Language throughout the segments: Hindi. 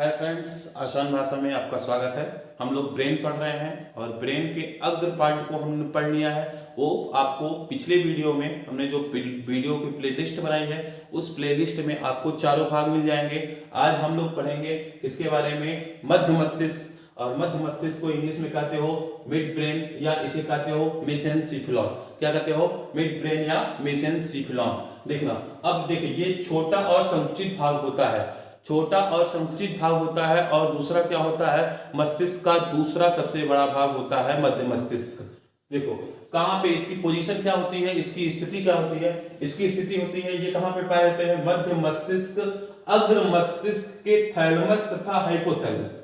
हाय फ्रेंड्स, आसान भाषा में आपका स्वागत है। हम लोग ब्रेन पढ़ रहे हैं और ब्रेन के अग्र पार्ट को हमने पढ़ लिया है। वो आपको पिछले वीडियो में हमने जो वीडियो की प्लेलिस्ट बनाई है उस प्लेलिस्ट में आपको चारों भाग मिल जाएंगे। आज हम लोग पढ़ेंगे इसके बारे में मध्य मस्तिष्क, और मध्य मस्तिष्क को इंग्लिश में कहते हो मिड ब्रेन या इसे कहते हो मेसेनसिफिलॉन। क्या कहते हो? मिड ब्रेन या मेसेनसिफिलॉन। देखना, अब देखिए ये छोटा और संकुचित भाग होता है, छोटा और संकुचित भाग होता है। और दूसरा क्या होता है? मस्तिष्क का दूसरा सबसे बड़ा भाग होता है मध्य मस्तिष्क। देखो कहाँ पे इसकी पोजीशन क्या होती है, इसकी स्थिति क्या होती है? इसकी स्थिति होती है, ये कहाँ पे पाए जाते हैं? मध्य मस्तिष्क, अग्र मस्तिष्क के थैलेमस तथा हाइपोथैलेमस,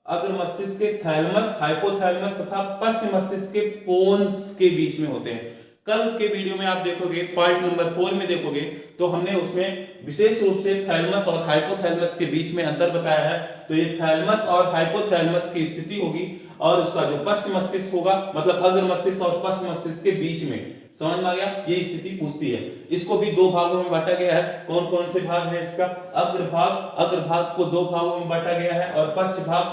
अग्र मस्तिष्क के थैलेमस, हाइपोथैलेमस तथा पश्च मस्तिष्क के पोन्स के बीच में होते हैं। कल के वीडियो में आप देखोगे, पार्ट नंबर 4 में देखोगे तो हमने उसमें विशेष रूप से थैलेमस और हाइपोथैलेमस के बीच में अंतर बताया है। तो ये थैलेमस और हाइपोथैलेमस की स्थिति होगी और उसका जो पश्च मस्तिष्क होगा, मतलब अग्र मस्तिष्क और पश्च मस्तिष्क के बीच में, समझ में आ गया? ये स्थिति पूछती है। इसको भी दो भागों में बांटा गया है। कौन कौन से भाग है इसका? अग्र भाग को दो भागों में बांटा गया है और पश्च भाग,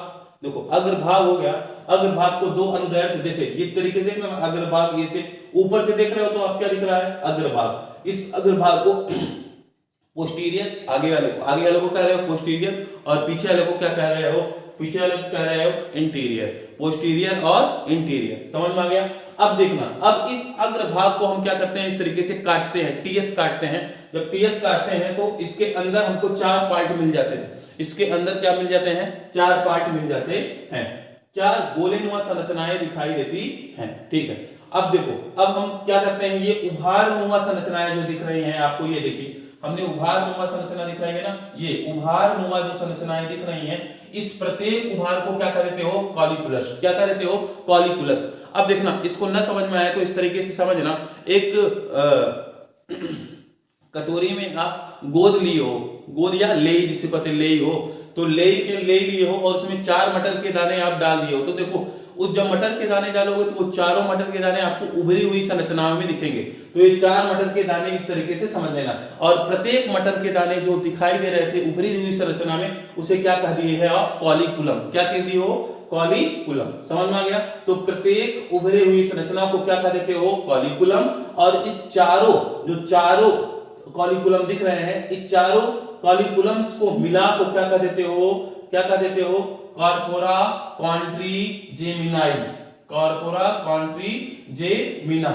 देखो अग्र भाग हो गया, अग्र भाग को दो अनुदैर्घ्य, जैसे ये तरीके से देखना, अग्र भाग ये से ऊपर से देख रहे हो तो आप क्या दिख रहा है? अग्र भाग। इस अग्र भाग को पोस्टीरियर, आगे वाले को कह रहे हो पोस्टीरियर, और पीछे वाले को क्या कह रहे हो? पीछे वाले को कह रहे हो इंटीरियर। पोस्टीरियर और इंटीरियर, समझ में आ गया? अब देखना, अब इस अग्र भाग को हम क्या करते हैं? इस तरीके से काटते हैं, टीएस काटते हैं। जब टीएस काटते हैं तो इसके अंदर हमको चार पार्ट मिल जाते हैं। इसके अंदर क्या मिल जाते हैं? चार पार्ट मिल जाते हैं, चार गोलेनुमा संरचनाएं दिखाई देती हैं। ठीक है, अब देखो, अब हम क्या करते हैं? ये उभारनुमा संरचनाएं जो दिख रही हैं आपको, ये देखिए हमने उभारनुमा संरचना दिख रही है ना, ये उभारनुमा जो संरचनाएं दिख रही हैं, इस प्रत्येक उभार को क्या कहते हो? कॉलिकुलस। क्या कहते हो? कॉलिकुलस। अब देखना, इसको न समझ में आए तो इस तरीके से समझना, एक कटोरी में आप गोद लिए हो, गोद या लेई जिसे कहते हैं लेई हो, तो लेई लिए हो और उसमें 4 मटर के दाने आप डाल दिए हो। तो देखो उस जब मटर के दाने डालोगे तो वो चारों मटर के दाने आपको उभरी हुई संरचनाओं में दिखेंगे। तो ये 4 मटर के दाने इस तरीके से समझ लेना, और प्रत्येक मटर के दाने जो दिखाई दे रहे थे उभरी हुई संरचना में, उसे क्या कह दिए है आप? कॉलिकुलम। क्या कह दिए हो? कॉलिकुलम। समझ में आ गया? तो प्रत्येक उभरी हुई संरचना को क्या कह देते हो? कॉलिकुलम। और इस चारों कॉलिकुलम दिख रहे हैं, इस चारों कॉलिकुलम्स को मिला को क्या कह देते हो? क्या कह देते हो? Corpora quadrigemina. Corpora quadrigemina.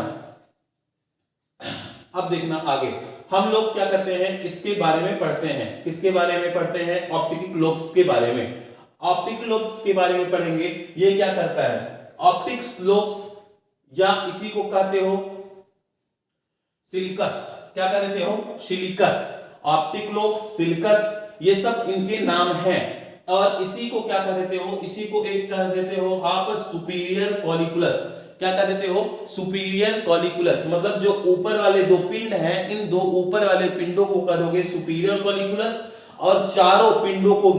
अब देखना आगे हम लोग क्या करते हैं, इसके बारे में पढ़ते हैं। किसके बारे में पढ़ते हैं? ऑप्टिक लोब्स के बारे में। ऑप्टिक लोब्स के बारे में पढ़ेंगे। ये क्या करता है? ऑप्टिक लोब्स, या इसी को कहते हो सिलिकस। क्या कहते हो? सिलिकस। ऑप्टिक लोब्स, सिलिकस, ये सब इनके नाम हैं। और इसी को क्या कह देते हो? इसी को एक कह देते हो आप सुपीरियर कॉलिकुलस। क्या कह देते हो? Superior colliculus. मतलब जो ऊपर वाले दो पिंड हैं, इन दो ऊपर वाले पिंडों को कह दोगे सुपीरियर कॉलिकुलस, और चारों पिंडों को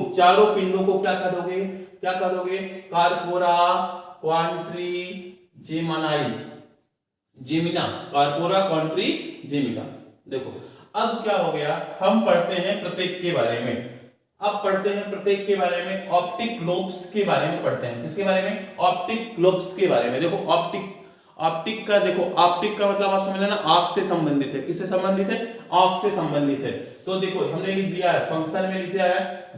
क्या कह दोगे? क्या कह दोगे? Corpora क्वाड्रिजेमिनाई, जेमिना, corpora quadrigemina. देखो अब क्या हो गया, हम पढ़ते हैं प्रत्येक के बारे में। अब पढ़ते हैं प्रत्येक के बारे में, ऑप्टिक लोब्स के बारे में पढ़ते हैं। किसके बारे में? ऑप्टिक लोब्स के बारे में। देखो ऑप्टिक का, देखो ऑप्टिक का मतलब आप समझ लेना, आंख से संबंधित है। किससे संबंधित है? आंख से संबंधित है। तो देखो हमने लिख दिया है, फंक्शन में लिख दिया है,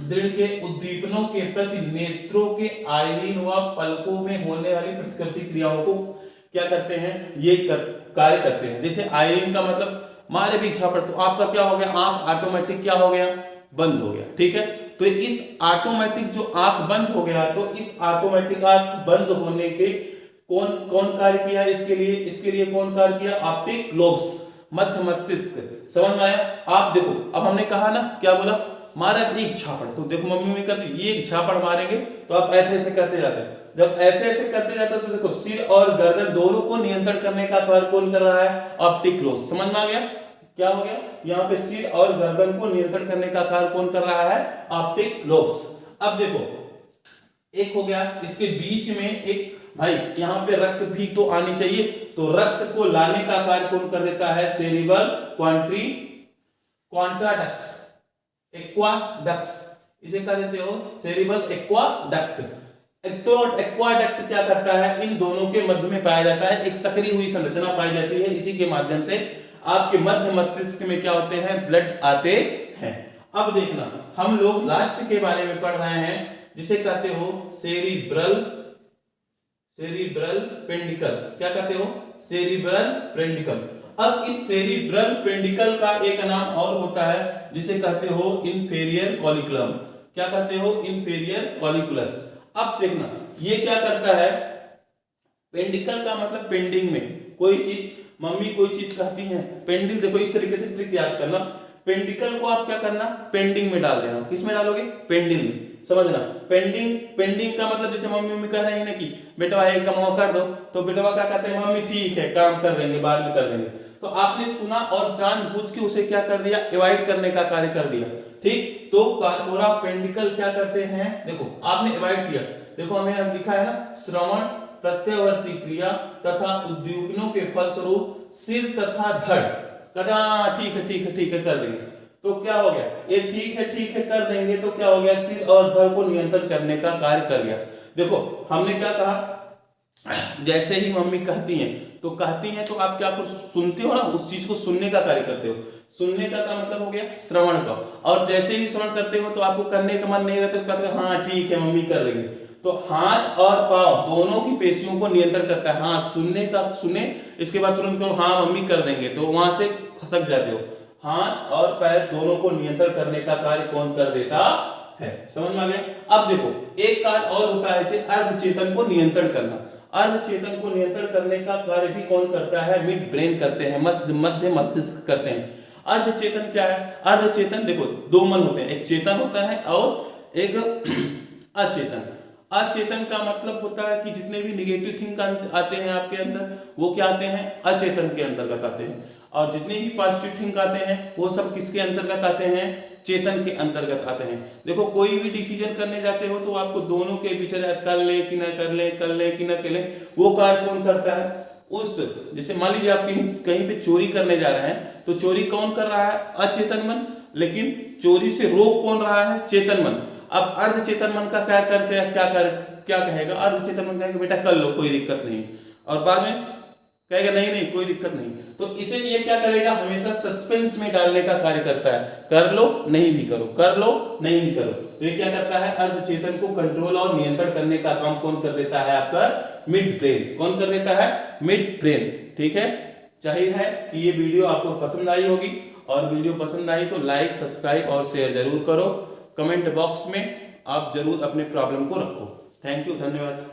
दृढ़ के उद्दीपनों के प्रति नेत्रों के आइलिन व पलकों में होने वाली प्रतिकृति क्रियाओं को क्या करते हैं? ये कार्य करते हैं। जैसे आइलिन का मतलब मारे भी झापड़, तो आपका क्या हो गया? आंख ऑटोमेटिक क्या हो गया? बंद हो गया। ठीक है, तो इस ऑटोमेटिक जो आंख बंद हो गया, तो इस ऑटोमेटिक आंख बंद होने के कौन कार्य किया है? इसके लिए कौन कार्य किया? ऑप्टिक लोब्स, मध्य मस्तिष्क। समझ में आया? आप देखो, अब हमने कहा ना, क्या बोला? मारा एक झापड़, तो देखो मम्मी कहती एक झापड़ मारेंगे तो आप ऐसे करते जाते हैं। जब ऐसे करते जाते हैं तो देखो सिर और गर्दन दोनों को नियंत्रण करने का कार्य कौन कर रहा है? Optic lobes. समझ में आ गया? क्या हो गया? यहाँ पे सिर और गर्दन को नियंत्रण करने का कार्य कौन कर रहा है? Optic lobes. अब देखो एक हो गया, इसके बीच में एक, भाई यहाँ पे रक्त भी तो आनी चाहिए, तो रक्त को लाने का कार्य कौन कर देता है? Cerebral quadriducts, aqueducts. इसे क्या देते हो, सेरिब्रल एक्वाडक्ट। एक्वाडक्ट क्या करता है, इन दोनों के मध्य में पाया जाता है, एक सकरी हुई संरचना पाई जाती है, इसी के माध्यम से आपके मध्य मस्तिष्क में क्या होते हैं, ब्लड आते हैं। अब देखना, हम लोग लास्ट के बारे में पढ़ रहे हैं जिसे कहते हो सेरिब्रल पेंडिकल। क्या कहते हो, सेरिब्रल पेंडिकल। अब इस सेरिब्रल पेंडिकल का एक नाम और होता है जिसे कहते हो इंफेरियर कॉलिकुलम। क्या कहते हो, इंफेरियर कॉलिकुलस। अब देखना ये क्या करता है, पेंडिकल का मतलब पेंडिंग में कोई चीज, मम्मी कोई चीज कहती है पेंडिंग, देखो इस तरीके से ट्रिक याद करना, पेंडिकल को आप क्या करना, पेंडिंग में डाल देना। किस में डालोगे, पेंडिंग में, समझना। पेंडिंग का मतलब जैसे मम्मी कह रही है ना कि बेटवा एक काम कर दो, तो बेटवा क्या कहते हैं, मम्मी ठीक है काम कर देंगे, बाद में कर देंगे। तो आपने सुना और जानबूझ के उसे क्या कर दिया, अवॉइड करने का कार्य कर दिया। ठीक, तो कार्पोरा पेंडिकल क्या करते हैं, देखो आपने अवॉइड किया, देखो हमें लिखा है ना, श्रवण प्रत्यावर्ती क्रिया तथा उद्दीपनों के फलस्वरूप सिर तथा धड़, कदा ठीक है कर देंगे। तो क्या हो गया, ये ठीक है कर देंगे, तो क्या हो गया, सिर और धड़ को नियंत्रण करने का कार्य कर गया। देखो हमने क्या कहा, जैसे ही मम्मी कहती हैं तो आप क्या कुछ सुनते हो ना, उस चीज को सुनने का कार्य करते हो। सुनने का मतलब हो गया श्रवण का, और जैसे ही श्रवण करते हो तो आपको करने का मन नहीं रहता, तो कहते हो हाँ ठीक है मम्मी कर देंगे। तो हाथ और पांव दोनों की पेशियों को नियंत्रण करता है। हाँ सुने, इसके बाद तुरंत कहो हाँ मम्मी कर देंगे, तो वहां से खसक जाते हो। हाथ और पैर दोनों को नियंत्रण करने का कार्य कौन कर देता है, समझ में आ गया। अब देखो एक कार्य और होता है, इसे अर्धचेतन को नियंत्रण करना। अर्धचेतन को नियंत्रण करने का कार्य भी कौन करता है, मिड ब्रेन करते हैं, मध्य मस्तिष्क करते हैं। अर्धचेतन क्या है, अर्धचेतन देखो दो मन होते हैं, एक चेतन होता है और एक अचेतन। अचेतन का मतलब होता है कि जितने भी निगेटिव थिंक आते हैं आपके अंदर, वो क्या आते हैं, अचेतन के अंतर्गत आते हैं। और जितने भी पॉजिटिव थिंक आते हैं वो सब किसके अंतर्गत आते हैं, चेतन के अंतर्गत आते हैं। देखो कोई भी डिसीजन करने जाते हो तो आपको दोनों के बीच कर ले कि ना कर ले, कर ले कि ना कर ले, वो कार्य कौन करता है, उस, जैसे मान लीजिए आप कहीं पे चोरी करने जा रहे हैं, तो चोरी कौन कर रहा है, अचेतन मन, लेकिन चोरी से रोक कौन रहा है, चेतन मन। अब अर्धचेतन मन का क्या कहेगा, अर्धचेतन मन कहेगा बेटा कर लो कोई दिक्कत नहीं, और बाद में कहेगा नहीं कोई दिक्कत नहीं। तो इसे ये क्या करेगा, हमेशा सस्पेंस में डालने का कार्य करता है, कर लो नहीं भी करो, कर लो नहीं भी करो। तो ये क्या करता है, अर्धचेतन को कंट्रोल और नियंत्रण करने का काम कौन कर देता है, आपका मिड ब्रेन। कौन कर देता है, मिड ब्रेन। ठीक है, जाहिर है कि ये वीडियो आपको पसंद आई होगी, और वीडियो पसंद आई तो लाइक सब्सक्राइब और शेयर जरूर करो। कमेंट बॉक्स में आप जरूर अपने प्रॉब्लम को रखो। थैंक यू, धन्यवाद।